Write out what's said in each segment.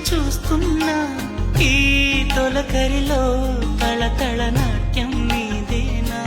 చూస్తున్నా ఈ తొలకరిలో తళతళ నాట్యం నీదేనా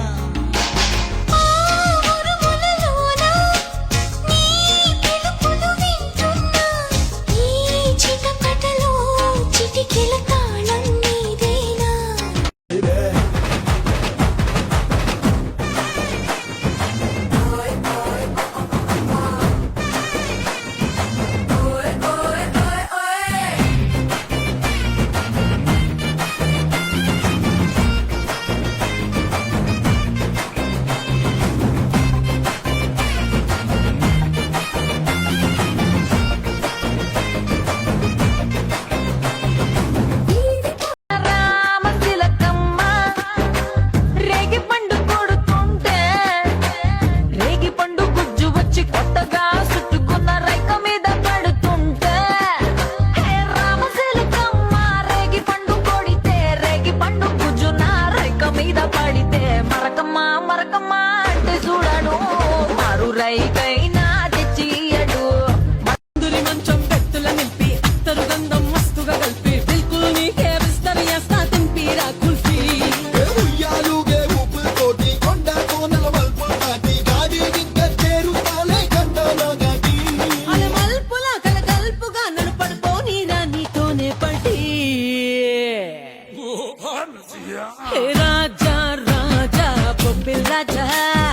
రాజా రాజా బొబ్బిల్ రాజా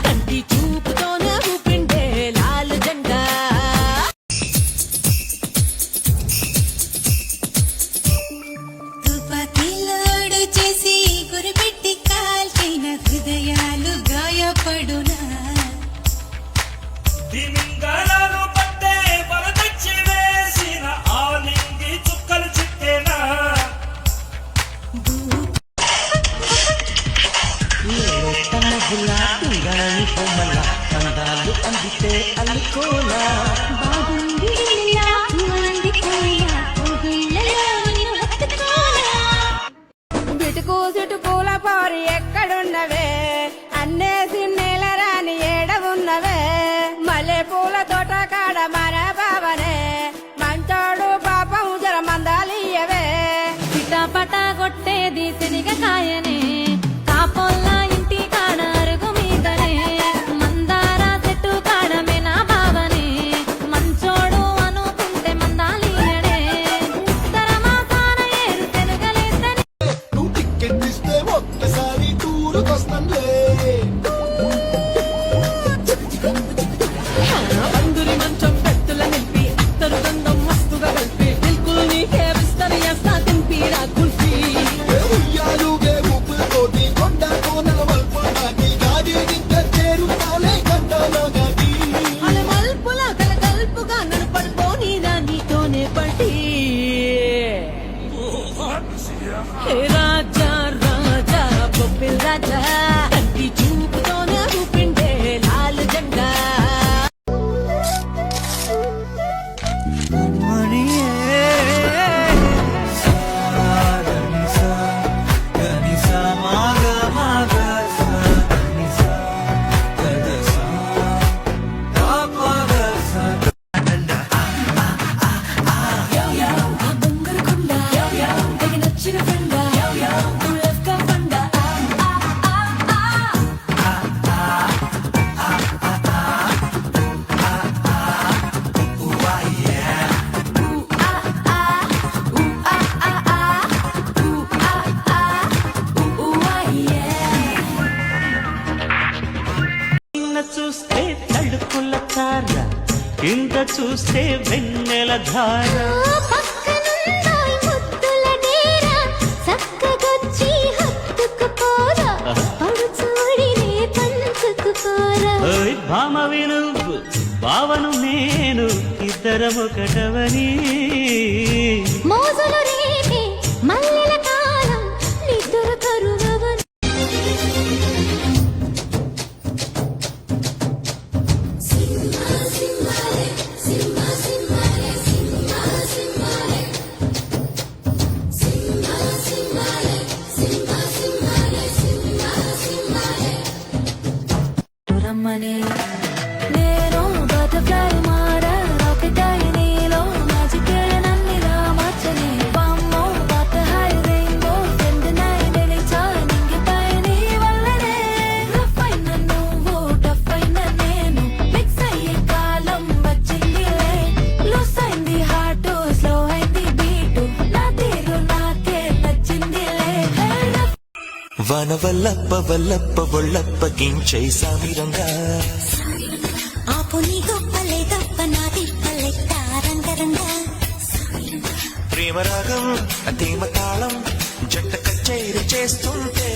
కంటి చూపుతోనే ఊపిండే లాల్ జెండా తుపాకీలోడు చేసి గురిపెట్టి కాల్చిన హృదయాలు గాయపడునా అందాలు అందితే అల్లుకోలా బిటుకు చుటుకుల పోరి ఎక్కడున్నవే అన్నేసి నేల రాని ఏడ ఉన్నవే మల్లె పూల తోట కాడ మన బావనే మంచోడు పాపం జర మందాలియవే పిటాపట కొట్టేది శనిగ కాయనే కాపోల్లా ఇంటి కాడ అరుగు మీదనే మందార చెట్టు కాడమే నా బావనే మంచోడు అనుకుంటే మందాలియడే ఉత్తర మాసాన ఏరు తెనుగలేదని నువ్వు టికెట్ ఇస్తే ఒక్కసారి టూరుకొస్తానులే అందరి మంచం పెట్టుల నింపి అత్తరు గంధం మస్తుగా కలిపి బిల్కుల్ నీకే విస్తరి చేస్తా తింపిరా కుల్ఫీ ఉయ్యాలుగే ఊపుతోటి కొండ కోనల వల్పు నాటి గాడి ఇంకా చేరుతాలే గంటలో గాడి అలా మల్పుల కలగల్పుగా నన్ను పడిపోని నీతోనే పడి రాజా రాజా బొబ్బిల్ రాజా కంటి చూపుతోనే ఊపిండే లాల్ జెండా చూస్తే తడుకుల తార కింద చూస్తే వెన్నెల ధార భామ విను భావను నేను ఇద్దరమొకటవని వనవల్లప్ప వల్లప్ప ఒళ్ళప్ప గించై సామిరంగా ఆపు నీ గొప్పలే గొప్ప నాది పల్లెట్ట రంగరంగ ప్రేమరాగం అతీమ తాళం జంట కచేరి చేస్తుంటే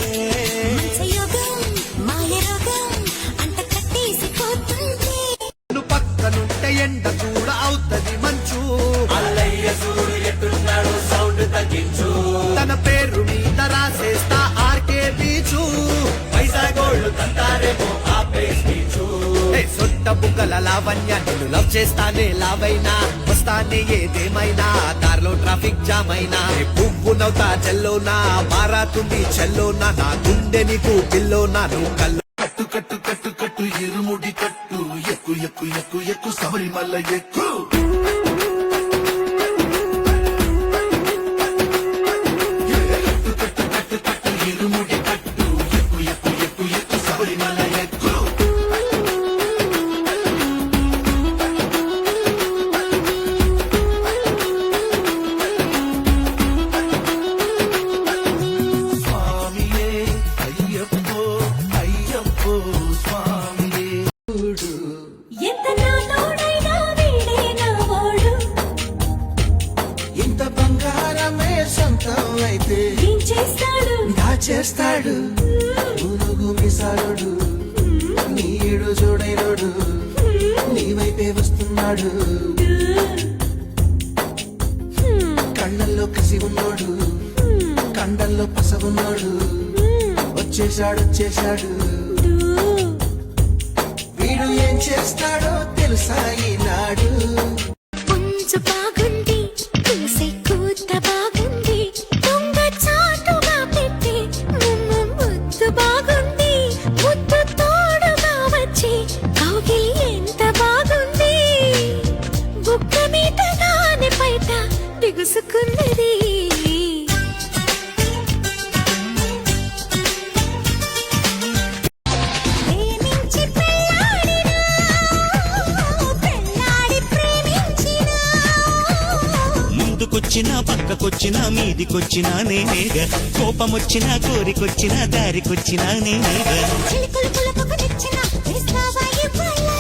యోగం మాయ రోగం అంత కట్టేసి పోతుంటే నువ్వు పక్కనుంటే ఎండ కూడా అవుతది మంచు అల్లయ్య సూడు ఎట్టున్నాడు సౌండ్ తగ్గించు తన పేరు మీద రాసేస్తా ఆర్కే బీచు వైజాగోళ్ళు తంతారేమో ఆ పేస్ బీచు సొట్ట బుగ్గల లావణ్య నేను లవ్ చేస్తానే లావైనా వస్తానే ఏదేమైనా కార్లో ట్రాఫిక్ జామ్ అయినా పువ్వు నవ్వుతా చెల్లోనా మారాతుంది చెల్లోనా నా గుండె నీకు పిల్లోనా నువ్వు కల్లో కట్టు కట్టు కట్టు కట్టు ఇరుముడి కట్టు ఎక్కు ఎక్కు ఎక్కు ఎక్కు శబరిమల్ల ఎక్కు కట్టు కట్టు కట్టు కట్టు ఇరుముడి కట్టు ఎక్కు ఎక్కు ఎక్కు ఎక్కు శబరిమల్ల ఎక్కు స్వామియే అయ్యప్పో అయ్యప్పో స్వామియే ఎంత నాలోడైనా వీడే నా ఓడు ఇంత బంగారమే సొంతం అయితే ఏం చేస్తాడు దాచేస్తాడు గునుగు మిసాలుడు నీడు చూడైనడు నీ వైపే వస్తున్నాడు కళ్ళల్లో కసి ఉన్నాడు కండల్లో పస ఉన్నాడు వచ్చేశాడు వచ్చేశాడు వీడు ఏం చేస్తాడో తెలుసా ఈనాడు పుంజు బాగుంది పూసే కూత బాగుంది దొంగ చాటుగా పెట్టి ముద్దు బాగుంది ముద్దు తోడుగా వచ్చి కౌగిలి ఎంత బాగుంది బుక్క మీద దాని బయట బిగుసుకున్నది ప్రేమించి పెళ్ళాడినా పెళ్ళాడి ప్రేమించినా ముందుకొచ్చినా పక్కకొచ్చినా మీదికొచ్చినా నేనేగా కోపమొచ్చినా కోరికొచ్చినా దారికొచ్చినా నేనేగా చిలుకలు పులకొక తెచ్చిన వేస్తావా ఇవ్వాలా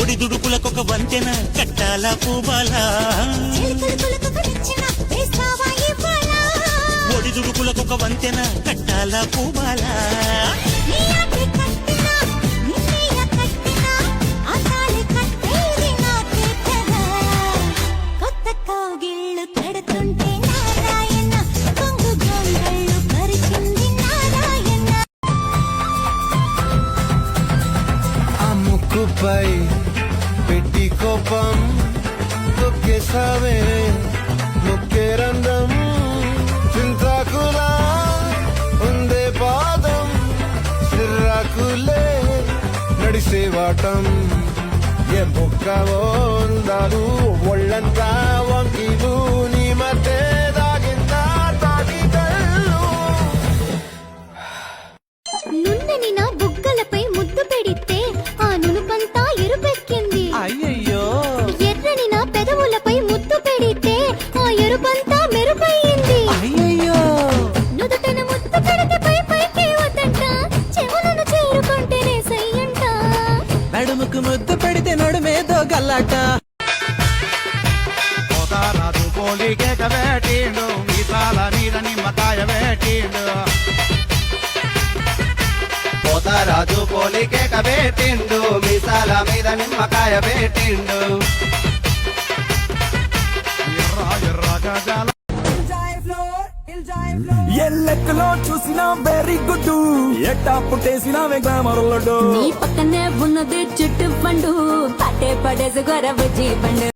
ఒడిదుడుకులకొక వంతెన కట్టాలా పూబాలా చిలుకలు పులకొక తెచ్చిన వేస్తావా ఇవ్వాలా ఒడిదుడుకులకొక వంతెన కట్టాలా పూబాలా నీ ఆటే కట్టినా నిన్నయ్య కట్టినా ఆ తాళి కట్టేది నాకే కదా కొత్త కౌగిళ్ళు కడుతుంటే నారాయణ కొంగు గొంగళ్ళు పరిచింది నారాయణ ఆ ముక్కుపై పెట్టి కోపం తొక్కేసావే ముక్కే రంధ్రం చింతాకులా ఉందే పాదం సిర్రాకులే నడిసేవాటం ఏ బొక్కవో ఉందాలు ఒళ్ళంతా వంకిలు నీ మధ్య దాగిందా తాటి కళ్ళు నున్నని నా బుగ్గలపై ముద్దు పెడితే ఆ నునుపంతా ఎరుపెక్కింది అయ్యయ్యో ఎర్రని నా పెదవులపై ముద్దు పెడితే ఆ ఎరుపంతా మెరుపయ్యింది అయ్యయ్యో నుదుటన ముద్దు పెడితే పై పైకి వద్దంట చెవులను చేరుకుంటేనే సయ్యంట నడుముకు ముద్దు పెడితే నడుమేదో గల్లాట పోతారాజు పోలికే కబేటిండు మీసాల మీద నిమ్మకాయ వేటిండు పోతారాజు పోలికే కబేటిండు మీసాల మీద నిమ్మకాయ వేటిండు ఎర్ర ఎర్ర గజాల ఎల్లెక్కలో చూసినా వెరీ గుడ్ ఎట్టా పుట్టేసినా గ్లామర్ నీ పక్కనే ఉన్నది చుట్టు పండు పట్టే పడేసి గొరవ జీవండు